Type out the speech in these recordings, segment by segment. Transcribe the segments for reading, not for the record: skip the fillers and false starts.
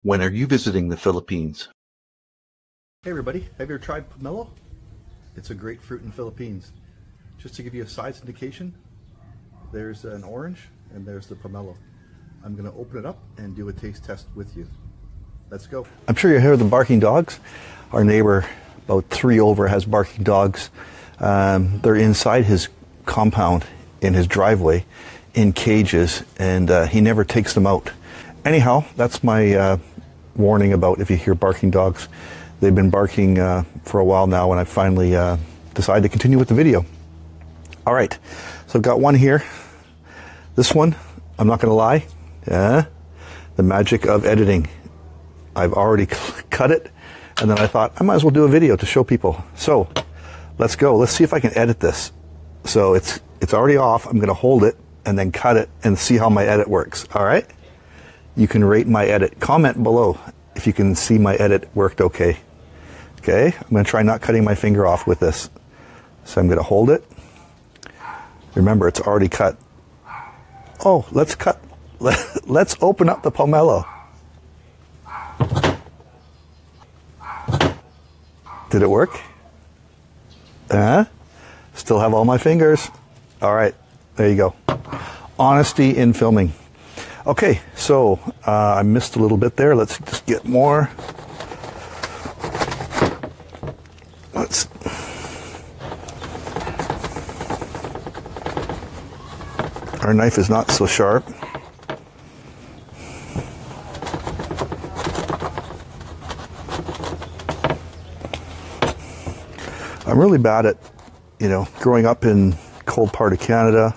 When are you visiting the Philippines? Hey everybody, have you ever tried pomelo? It's a great fruit in the Philippines. Just to give you a size indication, there's an orange and there's the pomelo. I'm going to open it up and do a taste test with you. Let's go. I'm sure you hear the barking dogs. Our neighbor about 3 over has barking dogs. They're inside his compound in his driveway in cages, and he never takes them out. Anyhow, that's my warning about if you hear barking dogs. They've been barking for a while now, and I finally decided to continue with the video. All right, so I've got one here. This one, I'm not going to lie, the magic of editing. I've already cut it, and then I thought I might as well do a video to show people. So let's go. Let's see if I can edit this. So it's already off. I'm going to hold it and then cut it and see how my edit works. All right? You can rate my edit. Comment below if you can see my edit worked okay. Okay? I'm going to try not cutting my finger off with this. So I'm going to hold it. Remember, it's already cut. Oh, let's cut. Let's open up the pomelo. Did it work? Still have all my fingers. All right, there you go. Honesty in filming. Okay, so I missed a little bit there. Let's just get more. Our knife is not so sharp. I'm really bad at, growing up in cold part of Canada.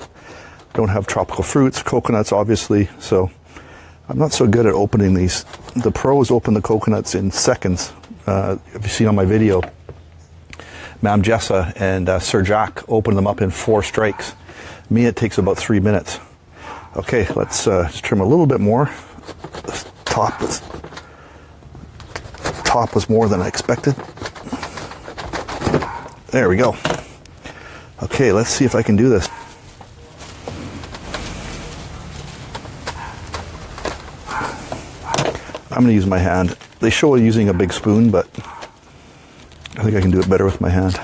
Don't have tropical fruits, coconuts obviously, so I'm not so good at opening these. The pros open the coconuts in seconds. If you've seen on my video, Ma'am Jessa and Sir Jack open them up in 4 strikes. Me, it takes about 3 minutes. Okay, let's just trim a little bit more. This top was more than I expected. There we go. Okay, let's see if I can do this. I'm going to use my hand. They show using a big spoon, but I think I can do it better with my hand.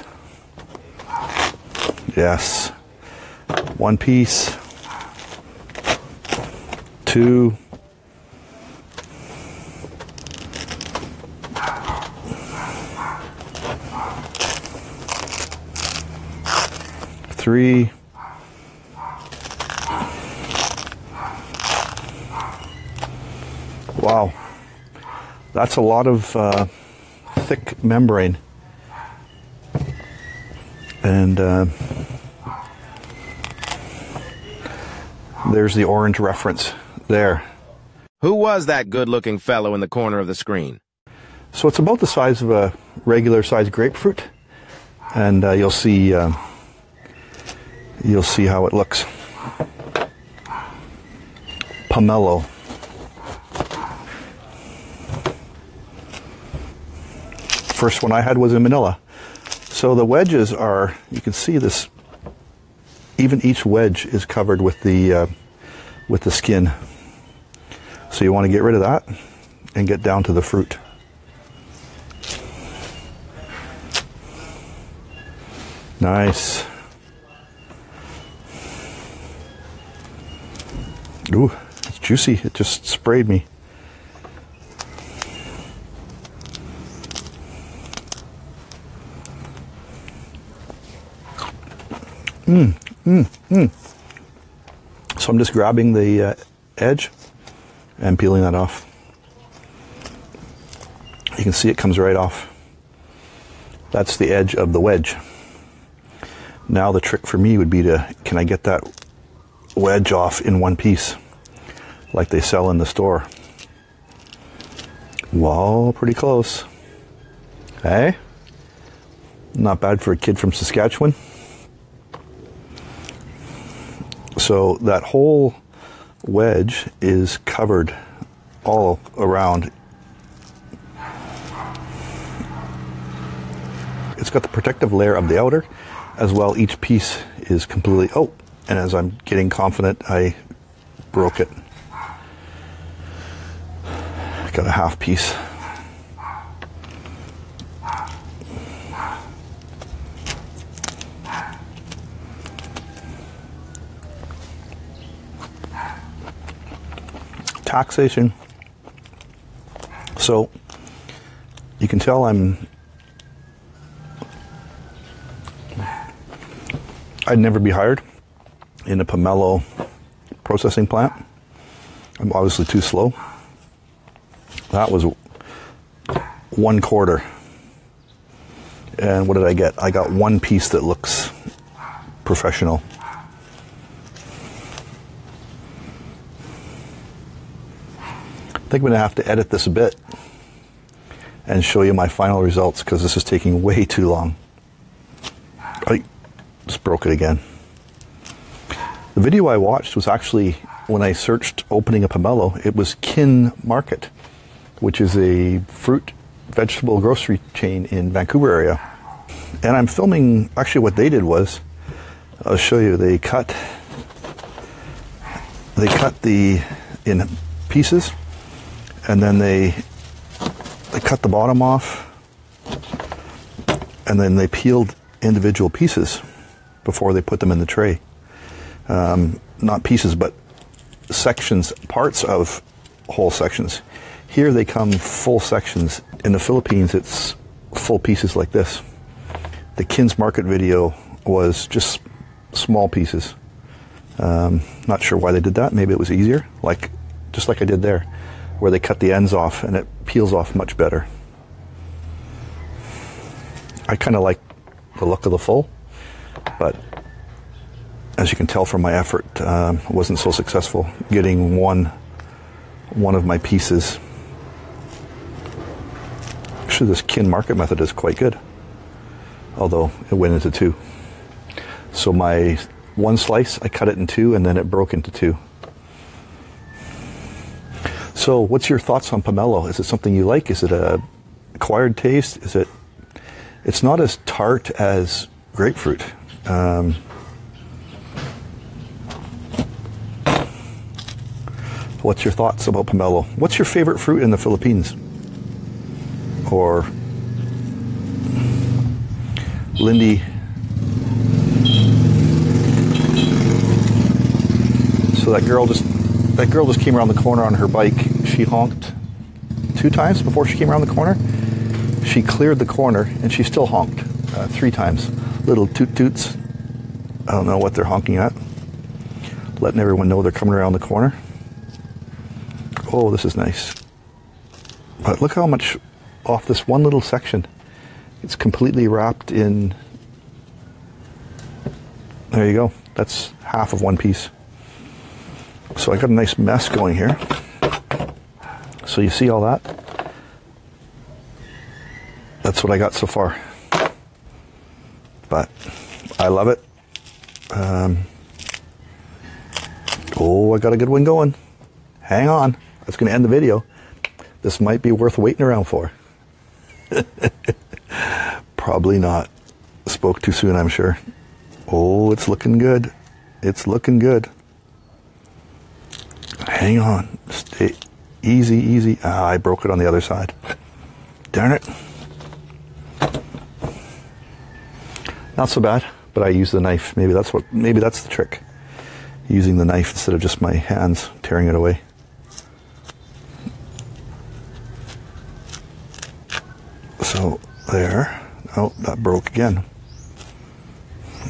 Yes. 1 piece. 2. 3. Wow, that's a lot of thick membrane. And there's the orange reference there. Who was that good-looking fellow in the corner of the screen? So it's about the size of a regular-sized grapefruit, and you'll see how it looks. Pomelo. First one I had was in Manila. So the wedges are, you can see this, even each wedge is covered with the skin. So you want to get rid of that and get down to the fruit. Nice. Ooh, it's juicy. It just sprayed me. So I'm just grabbing the edge and peeling that off. You can see it comes right off. That's the edge of the wedge. Now the trick for me would be can I get that wedge off in 1 piece like they sell in the store? Well, pretty close. Hey? Not bad for a kid from Saskatchewan. So that whole wedge is covered all around. It's got the protective layer of the outer as well. Each piece is completely, and as I'm getting confident, I broke it. got a half piece. Taxation. So you can tell I'd never be hired in a pomelo processing plant. I'm obviously too slow. That was 1/4. And what did I get? I got one piece that looks professional. I think I'm going to have to edit this a bit and show you my final results because this is taking way too long. I just broke it again. The video I watched was actually when I searched opening a pomelo. It was Kin Market, which is a fruit vegetable grocery chain in Vancouver area. And I'm filming, actually what they did was, I'll show you, they cut the in pieces, and then they cut the bottom off, and then they peeled individual pieces before they put them in the tray. Not pieces, but sections, parts of whole sections. Here they come full sections. In the Philippines, it's full pieces like this. The Kin's Market video was just small pieces. Not sure why they did that. Maybe it was easier, just like I did there, where they cut the ends off and it peels off much better. I kind of like the look of the full, but as you can tell from my effort, I wasn't so successful getting one of my pieces. Actually, this Kin Market method is quite good, although it went into two. So my one slice, I cut it in two, and then it broke into two. So what's your thoughts on pomelo? Is it something you like? Is it a acquired taste? It's not as tart as grapefruit. What's your thoughts about pomelo? What's your favorite fruit in the Philippines? Or Lindie. So that girl just came around the corner on her bike. She honked 2 times before she came around the corner. She cleared the corner and she still honked 3 times. Little toot toots. I don't know what they're honking at. Letting everyone know they're coming around the corner. Oh, this is nice. But look how much off this one little section. It's completely wrapped in. There you go. That's half of one piece. So I got a nice mess going here. So you see all that? That's what I got so far. But I love it. Oh, I got a good one going. Hang on. That's going to end the video. This might be worth waiting around for. Probably not. Spoke too soon, I'm sure. Oh, it's looking good. It's looking good. Hang on. Stay easy, easy. Ah, I broke it on the other side. Darn it. Not so bad, but I used the knife. Maybe that's the trick. Using the knife instead of just my hands tearing it away. So there. Oh, that broke again.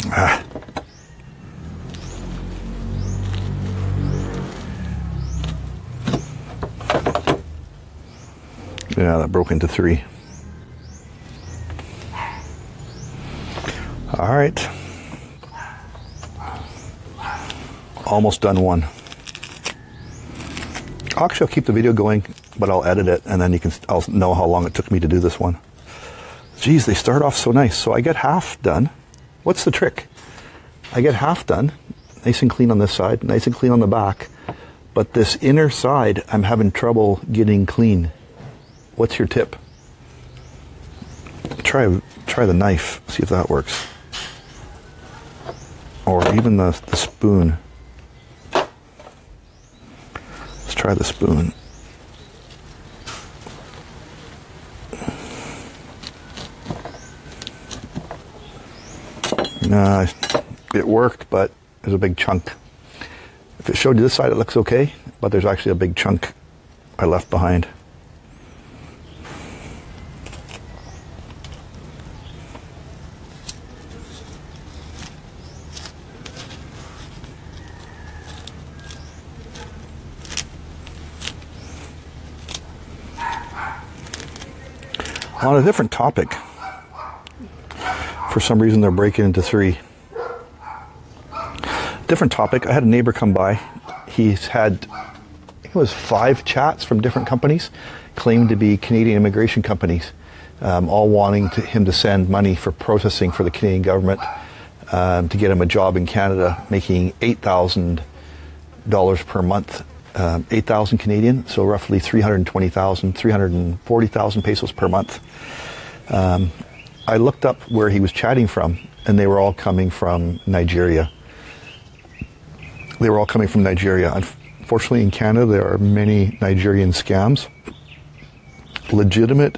Ah. Yeah, that broke into 3. All right. Almost done one. Actually, I'll keep the video going, but I'll edit it, and then I'll know how long it took me to do this one. Geez, they start off so nice. So I get half done. What's the trick? I get half done, nice and clean on this side, nice and clean on the back, but this inner side, I'm having trouble getting clean. What's your tip? Try the knife, see if that works. Or even the spoon. Let's try the spoon. It worked, but there's a big chunk. If it showed you this side, it looks okay, but there's actually a big chunk I left behind. On a different topic, for some reason they're breaking into three. Different topic, I had a neighbor come by. He's had, I think it was 5 chats from different companies, claimed to be Canadian immigration companies, all wanting him to send money for processing for the Canadian government to get him a job in Canada, making $8,000 per month. 8,000 Canadian, so roughly 320,000, 340,000 pesos per month. I looked up where he was chatting from, and they were all coming from Nigeria. Unfortunately, in Canada, there are many Nigerian scams. Legitimate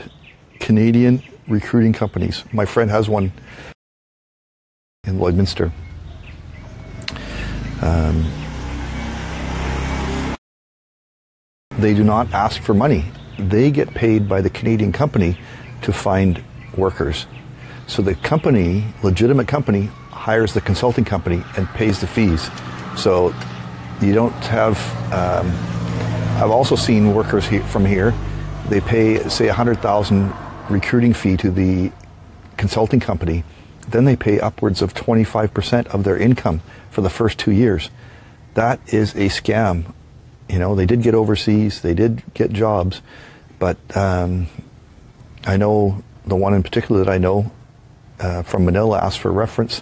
Canadian recruiting companies. My friend has one in Lloydminster. They do not ask for money. They get paid by the Canadian company to find workers. So the company, legitimate company, hires the consulting company and pays the fees. So you don't have, I've also seen workers from here, they pay, say, $100,000 recruiting fee to the consulting company. Then they pay upwards of 25% of their income for the first 2 years. That is a scam. You know, they did get overseas, they did get jobs, but I know the one in particular that I know from Manila asked for reference,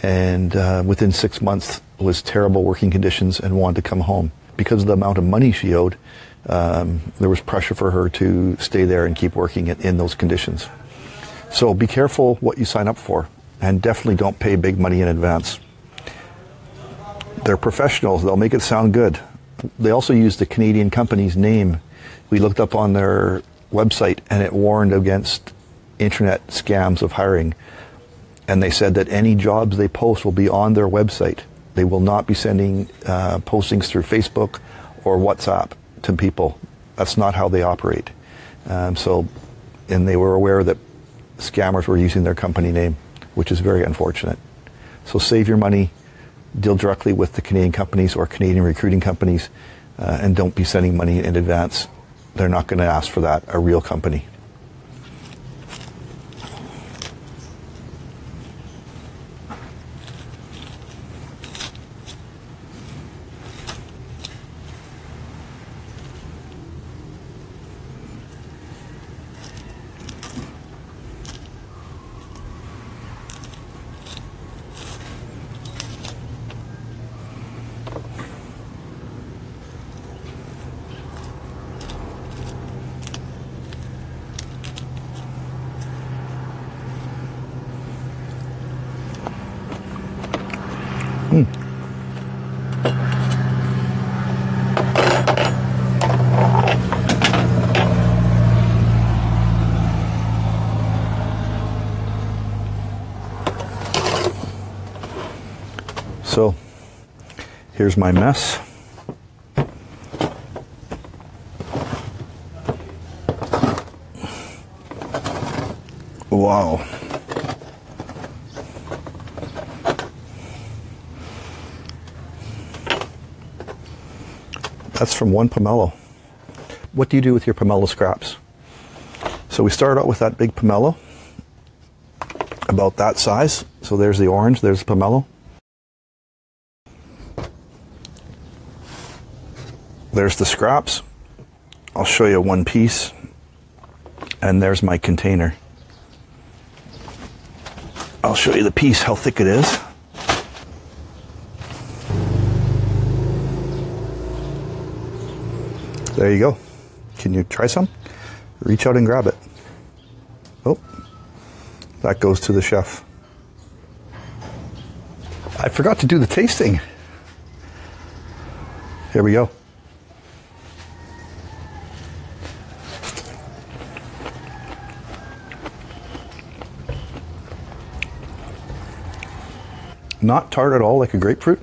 and within 6 months was terrible working conditions and wanted to come home. Because of the amount of money she owed, there was pressure for her to stay there and keep working in those conditions. So be careful what you sign up for, and definitely don't pay big money in advance. They're professionals, they'll make it sound good. They also use the Canadian company's name. We looked up on their website and it warned against internet scams of hiring. And they said that any jobs they post will be on their website. They will not be sending postings through Facebook or WhatsApp to people. That's not how they operate. And they were aware that scammers were using their company name, which is very unfortunate. So save your money. Deal directly with the Canadian companies or Canadian recruiting companies, and don't be sending money in advance. They're not going to ask for that, a real company. So here's my mess. Wow. That's from one pomelo. What do you do with your pomelo scraps? So we started out with that big pomelo, about that size. So there's the orange, there's the pomelo. There's the scraps. I'll show you one piece. And there's my container. I'll show you the piece, how thick it is. There you go. Can you try some? Reach out and grab it. Oh, that goes to the chef. I forgot to do the tasting. Here we go. Not tart at all like a grapefruit.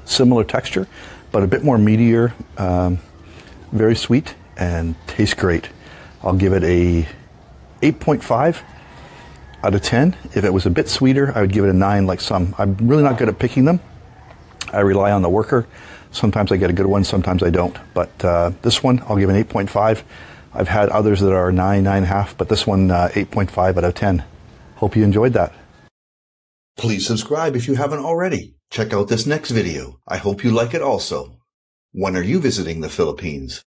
Similar texture, but a bit more meatier, very sweet, and tastes great. I'll give it a 8.5 out of 10. If it was a bit sweeter, I would give it a 9 like some. I'm really not good at picking them. I rely on the worker. Sometimes I get a good one, sometimes I don't. But this one, I'll give an 8.5. I've had others that are 9, 9.5, but this one, 8.5 out of 10. Hope you enjoyed that. Please subscribe if you haven't already. Check out this next video. I hope you like it also. When are you visiting the Philippines?